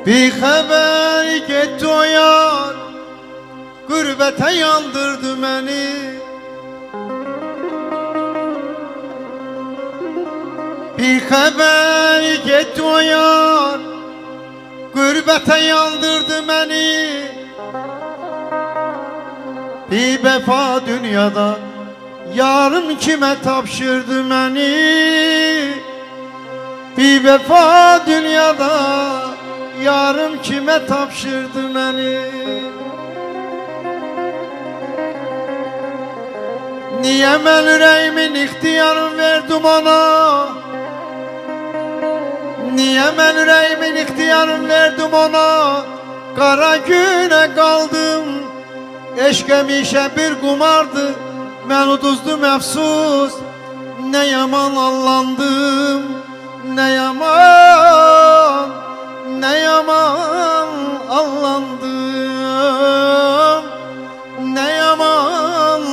Bir haber getdi o yar, qürbətə yandırdı məni. Bir haber getdi o yar, qürbətə yandırdı məni. Bir vəfa dünyada yarım kimə tapşırdı məni. Bir vəfa dünyada yarım kimə tapşırdı məni. Niyə mən ürəyimin ixtiyarını verdim ona? Niyə mən ürəyimin ixtiyarını verdim ona? Qara günə qaldım. Eşq həmişə bir qumardı. Mən uduzdum əfsus. Nə yaman allandım. Nə yaman, nə yaman allandım. Nə yaman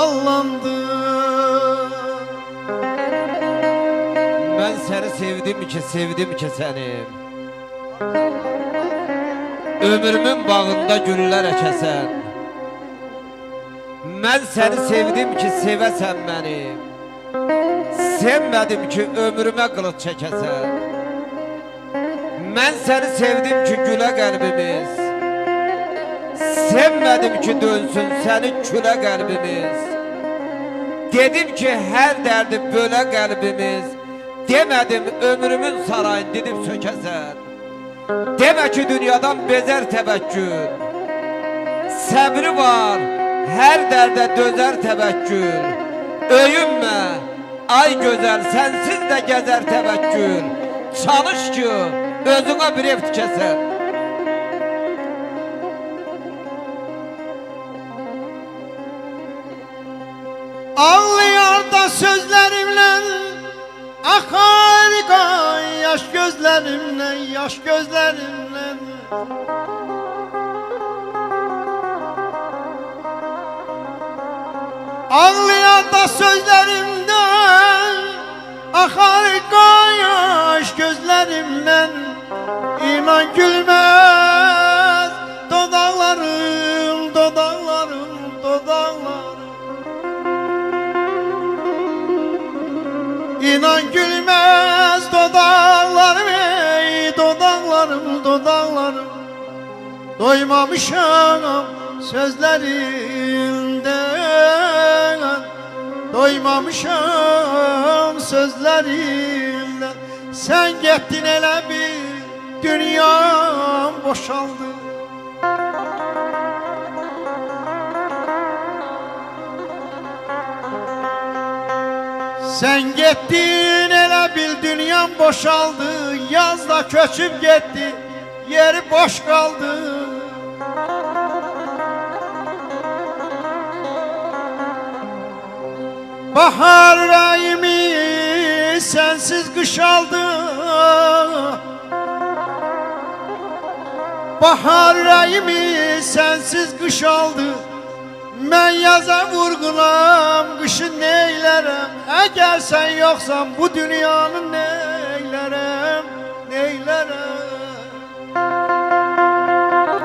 allandım. Ben seni sevdim ki seni. Ömrümün bağında güller əkəsən. Ben seni sevdim ki sevəsən beni. Sevmədim ki ömrümə qılıq çəkəsən. Ben seni sevdim ki gülə qəlbimiz. Sevmədim ki dönsün səni külə qəlbimiz. Dedim ki hər dərdi bölə qəlbimiz. Demədim ömrümün sarayını didib sökəsən. Demə ki dünyadan bezər təbəkkür. Səbri var, hər dərdə dözər təbəkkür. Öyünmə, ay gözəl, sənsiz də gəzər təbəkkür. Çalış ki özünə bir ev tikəsən. Ağlayar da sözlerimle, akar kan yaş gözlerimle, yaş gözlerimle. Ağlayar da sözlerimden, akar kan yaş gözlerimle. İnan gülmez dodaklarım, dodaklarım, dodaklarım. İnan gülmez dodaklarım, ey dodaklarım, dodaklarım. Doymamışam sözlerinden, doymamışam sözlerinden. Sen gettin elə bir dünyam boşaldı. Sen gettin elə bil dünyam boşaldı. Yazda köçüp gitti, yeri boş kaldı. Bahar yüreğimi sensiz kış aldı. Bahar yüreğimi sensiz kış aldı. Ben yaza vurgulam, kışın neylerem. Eğer sen yoksan bu dünyanın neylerem, neylerem.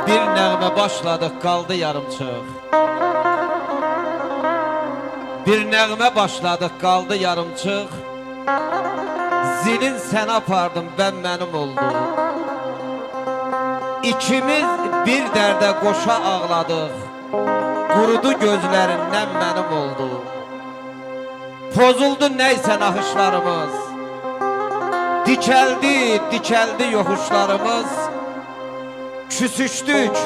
Bir nəğmə başladık qaldı yarımçıq. Bir nəğmə başladık qaldı yarımçıq. Zilin sən apardım ben mənim oldu. İkimiz bir dərdə qoşa ağladıq. Qurudu gözlərindən mənim oldu. Pozuldu neysə naxışlarımız. Dikəldi, dikəldi yoxuşlarımız. Küsüşdük,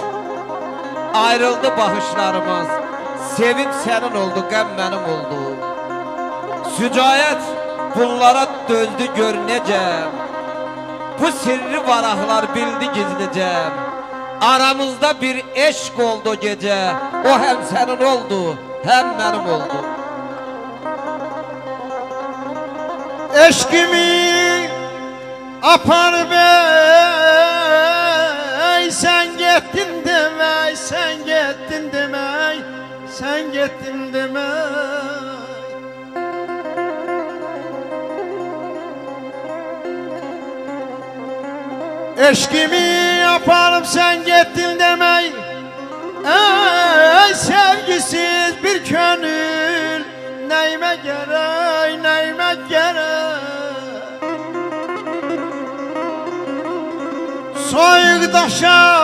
ayrıldı baxışlarımız. Sevinç sənin oldu, qəm mənim oldu. Sücayət bunlara dözdü gör necə. Bu sirri varaqlar bildi gizlicə. Aramızda bir eşq oldu gecə. O həm sənin oldu, həm mənim oldu. Eşkimi apar bey, sen gittin demek, sen gittin demek, sen gittin demek. Eşkimi yaparım sen gittin demeyi. Ey sevgisiz bir gönül, neyime gerek, neyime gerek. Soyukdaşa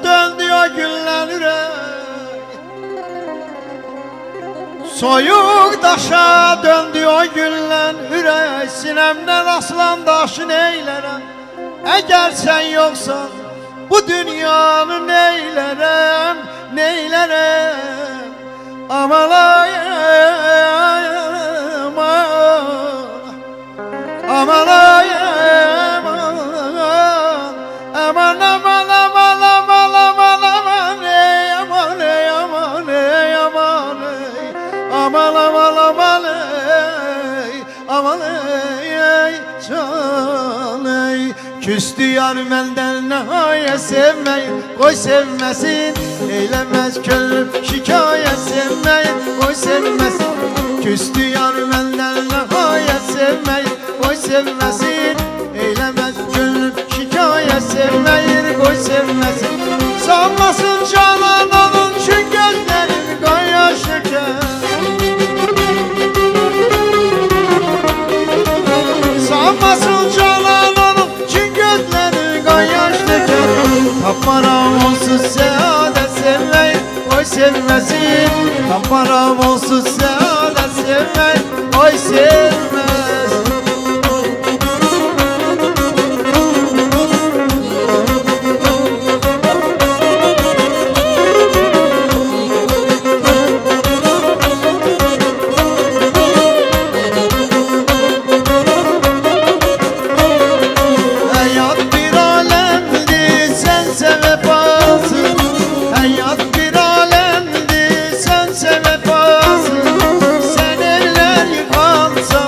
döndü o günler ürek. Soyukdaşa döndü o günler ürek. Sinemden aslan daşı neylerem, eğer sen yoksan bu dünyanı neylerem, neylerem. Aman ay, aman, aman ay, aman, aman, aman, aman, aman, aman, aman, ey, aman, ey, aman, ey, aman, ey, aman, aman, aman, ey, aman, ey, can, ey. Küstü yar benden nihayet sevmeyi, koy sevmesin. Eylemez gönlüm şikayet sevmeyi, koy sevmesin. Küstü yar benden nihayet sevmeyi, koy sevmesin. Eylemez gönlüm şikayet sevmeyi, koy sevmesin. Sanmasın canan onun için gözlerim kan yaş döker. Sanmasın canan onun için gözlerim kan yaş döker. Paparam olsun saadet sevmeyi, oy sevmesin. Paparam olsun saadet sevmeyi, oy sevmez. Hayat bir alemdi sense vefasın. Hayat bir alemdi sense vefasın. Sen eller yıkansa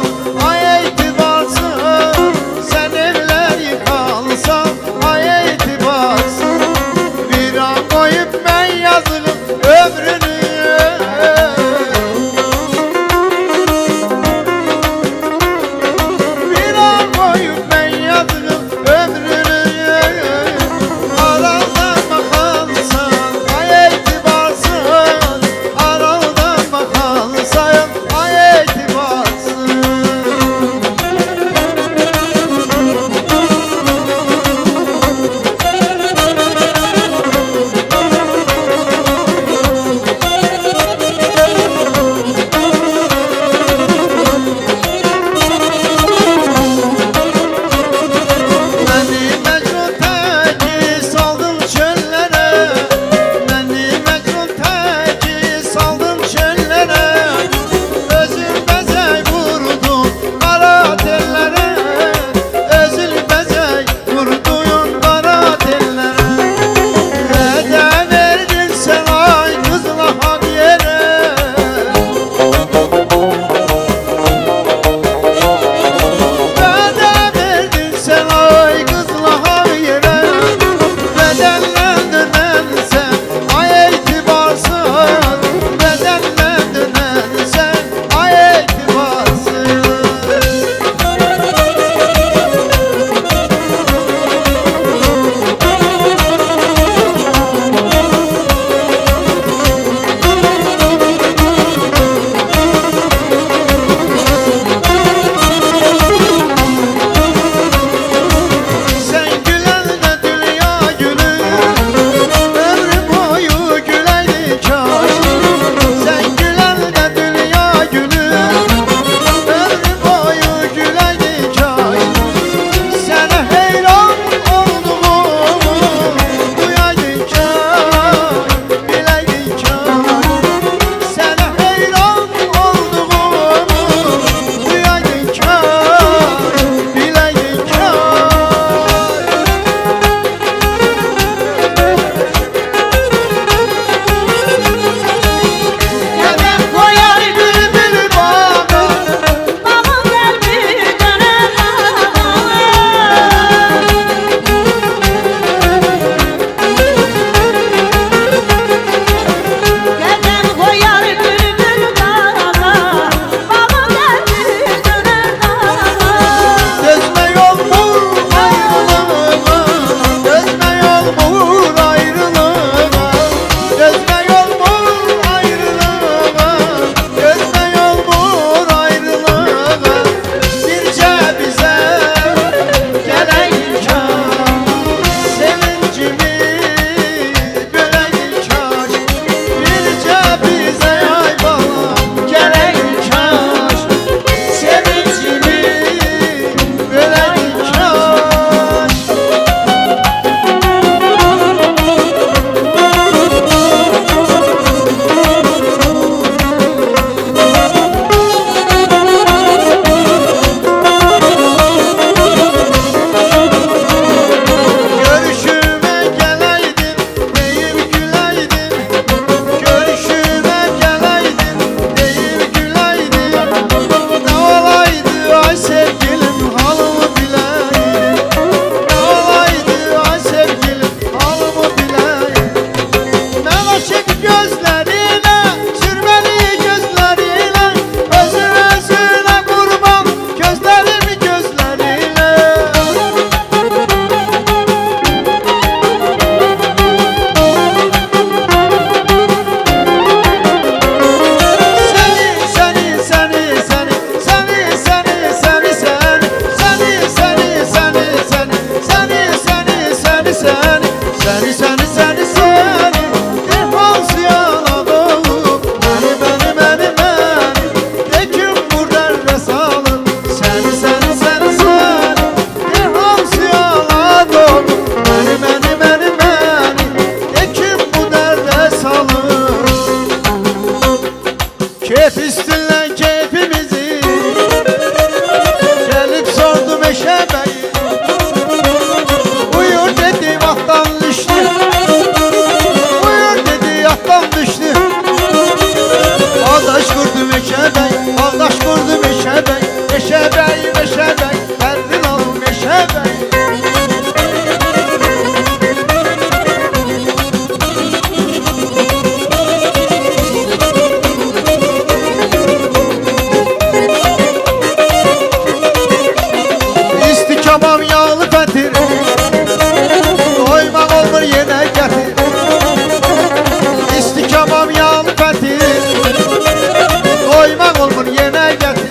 yağmur yine getir.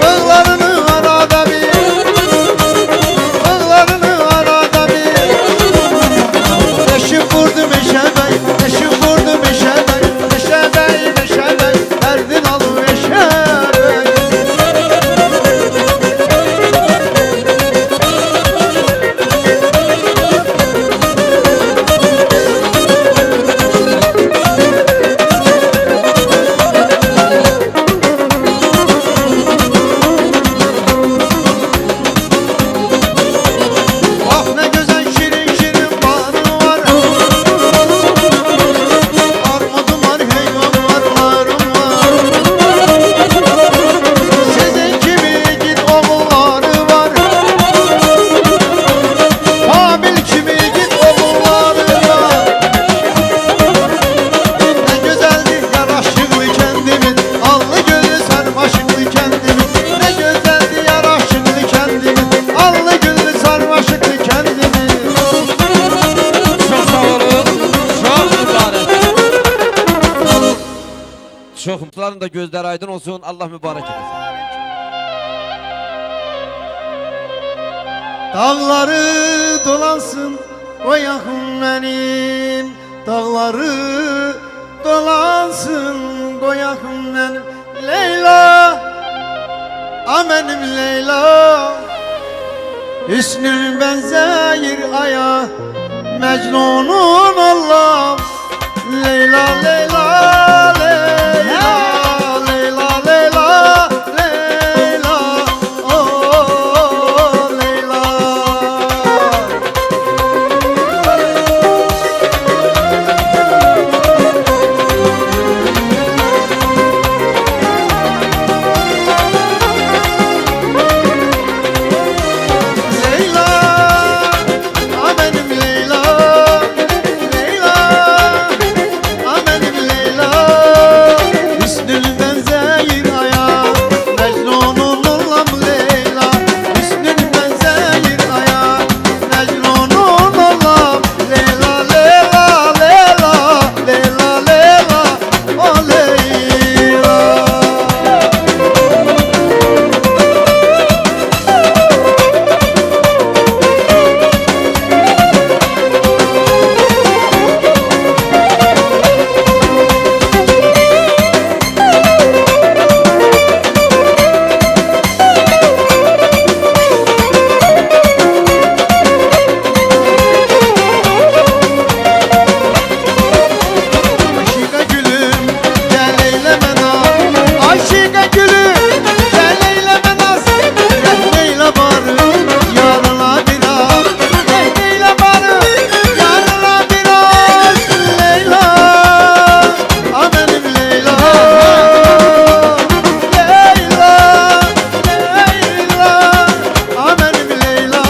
Bağlarını arada bir, bağlarını arada bir. Eşim vurdu meşebey, eşim vurdu meşebey, meşebey, meşebey, derdin alı meşebey. Ah ne güzel şirin şirin bağrı var. Armudum var, heyvan var, narım var. Sizin kimi git oğulları var. Kamil kimi git oğulları var. Ne güzeldi yaraşıklı kendimin, allı gülü sarmaşıklı kendimin. Ne güzeldi yaraşıklı kendimin, allı gülü sarmaşıklı kendimin. Çok sağ olun. Çok mübarek. Çok mutluların da gözleri aydın olsun. Allah mübarek eylesin. Dağları dolansın o yakın benim. Dağları dolansın o yakın benim. Leyla, a benim Leyla. Hüsnün benzeyir aya, Mecnun'un Allah'ım. Leyla, Leyla, Leyla, Leyla, Leyla, Leyla, oh Leyla. Leyla, a benim Leyla, Leyla, a benim Leyla. Hüsnün benzeyir aya, Mecnun'un Allah'ım Leyla. Hüsnün benzeyir aya, Mecnun'un Allah'ım. Leyla, Leyla, Leyla, Leyla, Leyla, oh Leyla. Aşıka gülüm gel eyleme naz. Aşıka gülüm gel eyleme naz. Neyle barım yarına biraz. Neyle barım yarına biraz. Leyla, a benim Leyla. Leyla, Leyla, a benim Leyla.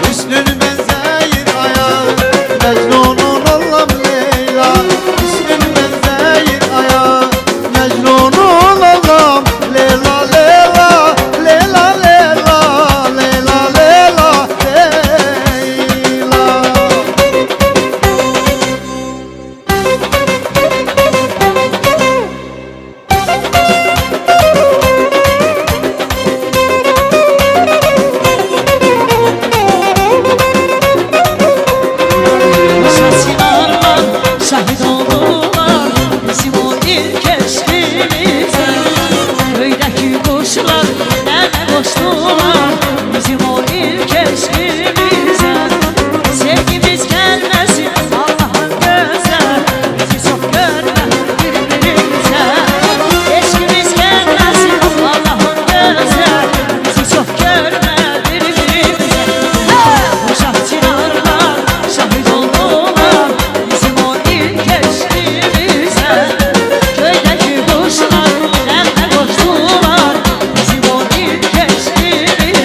Hüsnün benzeyir aya, Mecnun'un Allah'ım Leyla. Hüsnün benzeyir aya, Mecnun'un Allah'ım. Leyla, Leyla, Leyla, Leyla, Leyla, Leyla, Leyla. Saçlarla şahit oldular bizim o ilk eşkimize. Köydeki kuşlar ele koştular bizim o ilk eşkimize. Sevgimiz gelmesin Allah'ın göze, bizi çok görme birbirimize. Eşkimiz gelmesin Allah'ın göze, bizi çok görme birbirimize. Uşak çınarlar şahit oldular bizim o ilk eşkimize. Köydeki kuşlar derde koştular bizim o ilk eşkimize.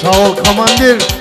Sağ ol komandir.